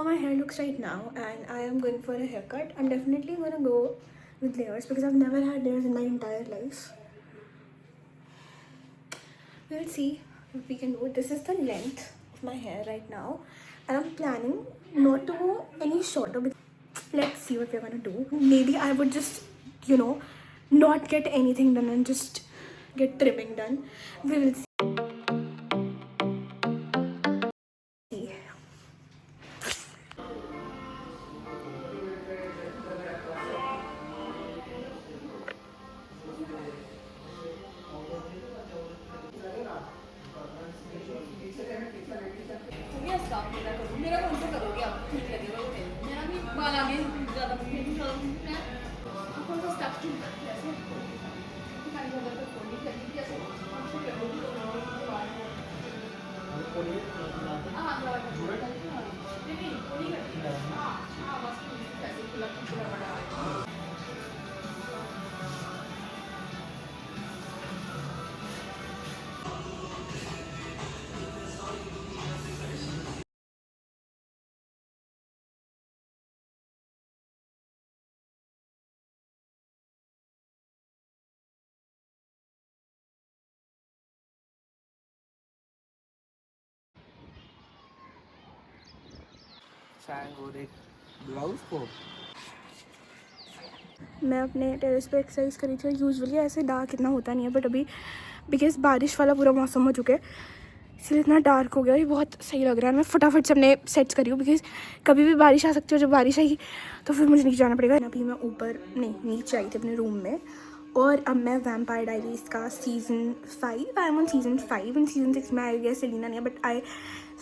my hair looks right now, and I am going for a haircut. I'm definitely gonna go with layers because I've never had layers in my entire life. We'll see if we can do it. This is the length of my hair right now, and I'm planning not to go any shorter. Let's see what we're gonna do. Maybe I would just, you know, not get anything done and just get trimming done. We will see. मेरा कौन सा करोगे आप? ठीक लगेगा वो मेरा भी बाल आगे ज़्यादा कौन सा स्टेप ठीक है ऐसे दिखाई ज़्यादा तो कोई करनी कैसे हमसे कर दो हाँ नहीं कोई करती हाँ हाँ बस कैसे खुला बड़ा और एक ब्लाउज को मैं अपने टेरेस पे एक्सरसाइज करी थी। यूजुअली ऐसे डार्क इतना होता नहीं है, बट अभी बिकॉज बारिश वाला पूरा मौसम हो चुका है इसलिए इतना डार्क हो गया। ये बहुत सही लग रहा है। मैं फटाफट से अपने सेट्स करी हूँ बिकॉज कभी भी बारिश आ सकती है। जब बारिश आई तो फिर मुझे नीचे जाना पड़ेगा। अभी मैं ऊपर नहीं नीचे आई थी अपने रूम में, और अब मैं वैम्पायर डायरीज का season 5 I am on season 5 and season 6 में आई गया सेलिना नहीं है, but I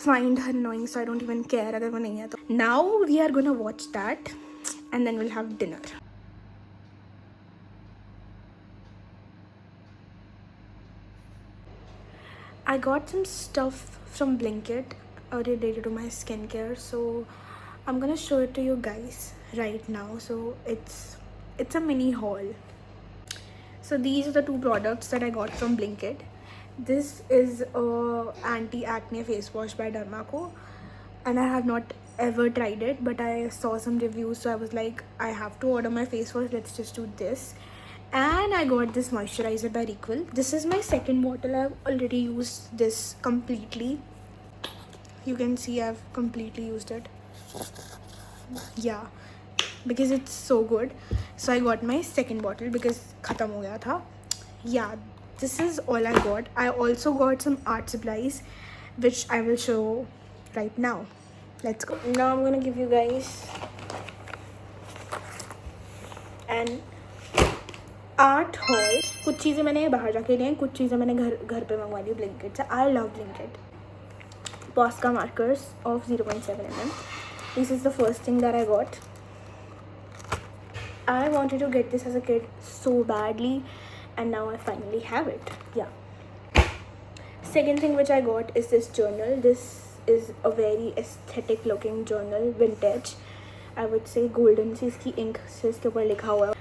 find her knowing so I don't even care अगर वो नहीं है तो। Now we are gonna watch that and then will have dinner. I got some stuff from Blinkit related to my skincare, so I'm gonna show it to you guys right now. So it's a mini haul. So these are the two products that I got from Blinkit. This is a anti-acne face wash by Dermaco, and I have not ever tried it, but I saw some reviews, so I was like, I have to order my face wash. Let's just do this. And I got this moisturizer by Requel. This is my second bottle. I've already used this completely. You can see I've completely used it. Yeah, because it's so good. So I got my second bottle because khatam ho gaya tha. Yeah, this is all I got. I also got some art supplies which I will show right now. Let's go. Now I'm gonna give you guys an art hall. कुछ चीज़ें मैंने बाहर जाके ली हैं, कुछ चीज़ें मैंने घर पे मंगवा ली ब्लिंकिट से। I love Blinkit. Posca markers of 0.7 mm. This is the first thing that I got. I wanted to get this as a kid so badly, and now I finally have it. Yeah. Second thing which I got is this journal. This is a very aesthetic looking journal, vintage. I would say golden सी इसकी ink से इसके ऊपर लिखा हुआ है.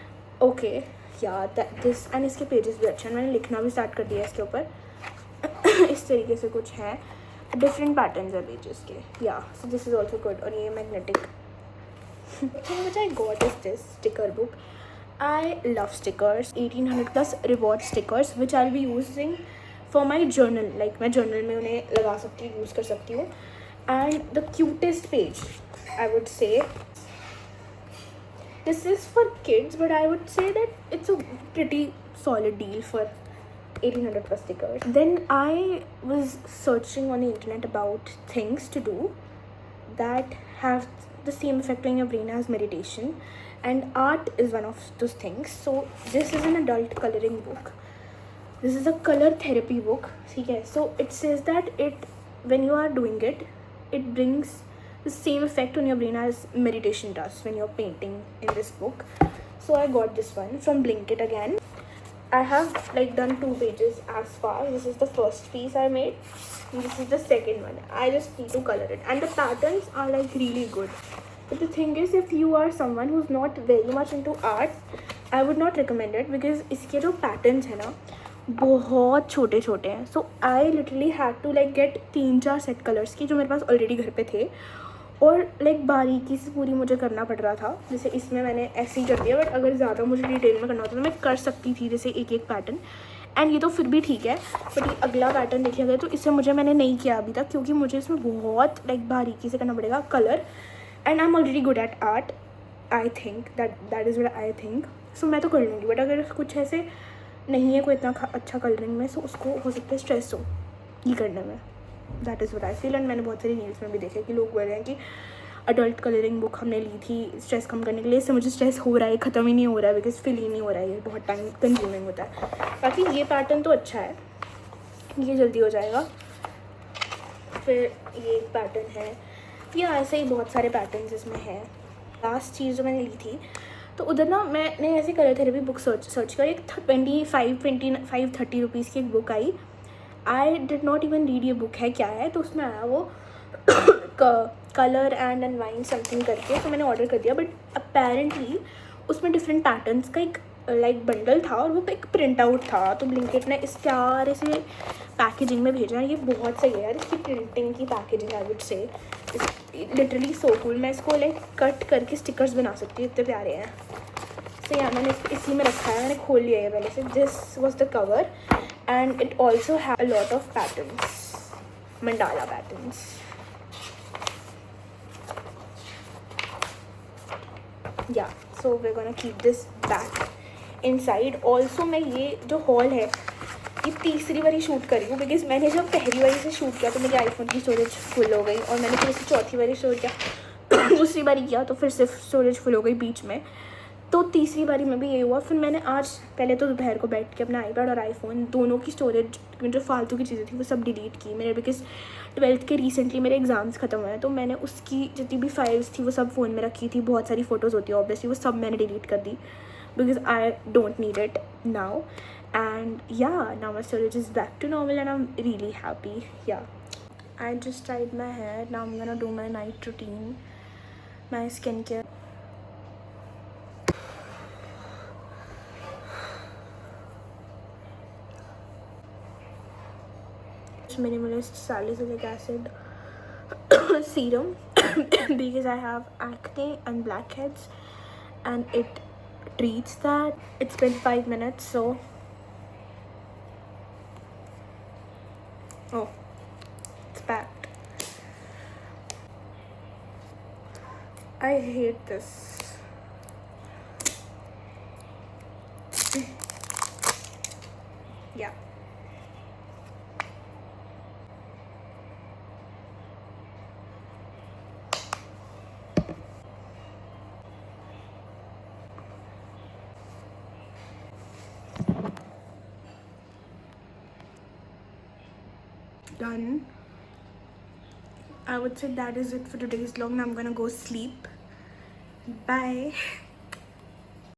Okay. Yeah, this and इसके pages भी अच्छे हैं। मैंने लिखना भी स्टार्ट कर दिया इसके ऊपर। इस तरीके से कुछ है, डिफरेंट पैटर्न्स है पेजेस के। या so this is also good. और ये magnetic thing which I got is this sticker book. I love stickers. 1800+ reward stickers which I will be using for my journal. Like मैं journal में उन्हें लगा सकती हूँ, यूज़ कर सकती हूँ। And the cutest page I would say, this is for kids, but I would say that it's a pretty solid deal for 1800+ stickers. Then I was searching on the internet about things to do that have the same effect on your brain as meditation, and art is one of those things. So this is an adult coloring book. This is a color therapy book. Okay, so it says that when you are doing it, it brings the same effect on your brain as meditation does when you're painting in this book. So I got this one from Blinkit again. I have like done 2 pages as far. This is the first piece I made, and this is the second one. I just need to color it, and the patterns are like really good. But the thing is, if you are someone who's not very much into art, I would not recommend it because इसके जो patterns है ना बहुत छोटे छोटे हैं. So I literally had to like get 3-4 set colors की जो मेरे पास already घर पे थे, और लाइक बारीकी से पूरी मुझे करना पड़ रहा था। जैसे इसमें मैंने ऐसे ही कर दिया, बट अगर ज़्यादा मुझे डिटेल में करना होता तो मैं कर सकती थी जैसे एक एक पैटर्न, एंड ये तो फिर भी ठीक है। बट ये अगला पैटर्न देखिए अगर, तो इससे मैंने नहीं किया अभी तक, क्योंकि मुझे इसमें बहुत लाइक बारीकी से करना पड़ेगा colour, and I am already good at art, I think that is what I think. So मैं तो कर लूँगी, बट अगर कुछ ऐसे नहीं है कोई इतना अच्छा कलरिंग में, सो उसको हो सकता है स्ट्रेस हो ये करने में। That is what I feel. And मैंने बहुत सारी रील्स में भी देखा कि लोग बोल रहे हैं कि अडल्ट कलरिंग बुक हमने ली थी स्ट्रेस कम करने के लिए, इससे मुझे स्ट्रेस हो रहा है, ख़त्म ही नहीं हो रहा है, बिकॉज फील ही नहीं हो रहा है, ये बहुत टाइम कंज्यूमिंग होता है। बाकी ये पैटर्न तो अच्छा है, ये जल्दी हो जाएगा। फिर ये एक पैटर्न है, या ऐसे ही बहुत सारे पैटर्न्स इसमें हैं। लास्ट चीज़ जो मैंने ली थी, तो उधर ना मैंने ऐसे कलर थेरेपी बुक सर्च कर, एक 25-30 रुपीज़ की एक book I. I did not even read ये बुक है क्या है, तो उसमें आया वो कलर एंड अनवाइंड समथिंग करके, तो मैंने ऑर्डर कर दिया। बट अपेरेंटली उसमें डिफरेंट पैटर्न्स का एक लाइक बंडल था, और वो एक प्रिंट आउट था। तो ब्लिंकिट ने इस प्यारे से पैकेजिंग में भेजा है, ये बहुत सही है यार, इसकी प्रिंटिंग की packaging I would say literally so cool. मैं इसको लाइक कट करके स्टिकर्स बना सकती हूँ, इतने प्यारे हैं। सो यार मैंने इसी में रखा है, मैंने खोल लिया है पहले से। This was the cover and it also have a lot of patterns, mandala patterns. या सो we're gonna keep this back inside. also मैं ये जो हॉल है ये तीसरी बारी शूट करी हूँ, बिकॉज मैंने जब पहली बारी से शूट किया तो मेरे आईफोन की स्टोरेज फुल हो गई, और मैंने फिर इसे चौथी बारी शूट किया दूसरी बारी किया तो फिर सिर्फ स्टोरेज फुल हो गई बीच में। तो तीसरी बारी में भी ये हुआ। फिर मैंने आज पहले तो दोपहर को बैठ के अपना आईपैड और आईफोन दोनों की स्टोरेज जो फालतू की चीज़ें थी वो सब डिलीट की मेरे, बिकॉज 12th के रिसेंटली मेरे एग्ज़ाम्स ख़त्म हुए हैं, तो मैंने उसकी जितनी भी फाइल्स थी वो सब फ़ोन में रखी थी। बहुत सारी फ़ोटोज़ होती है ऑब्वियसली, वो सब मैंने डिलीट कर दी because I don't need it now. And yeah now my storage is back to normal and I am really happy. Yeah I just tied my hair, now I am gonna do my night routine, my skin care. Minimalist salicylic acid serum because I have acne and blackheads and it treats that. It's been 5 minutes, so oh, it's packed. I hate this. Yeah. Done. I would say that is it for today's vlog. Now I'm gonna go sleep. Bye.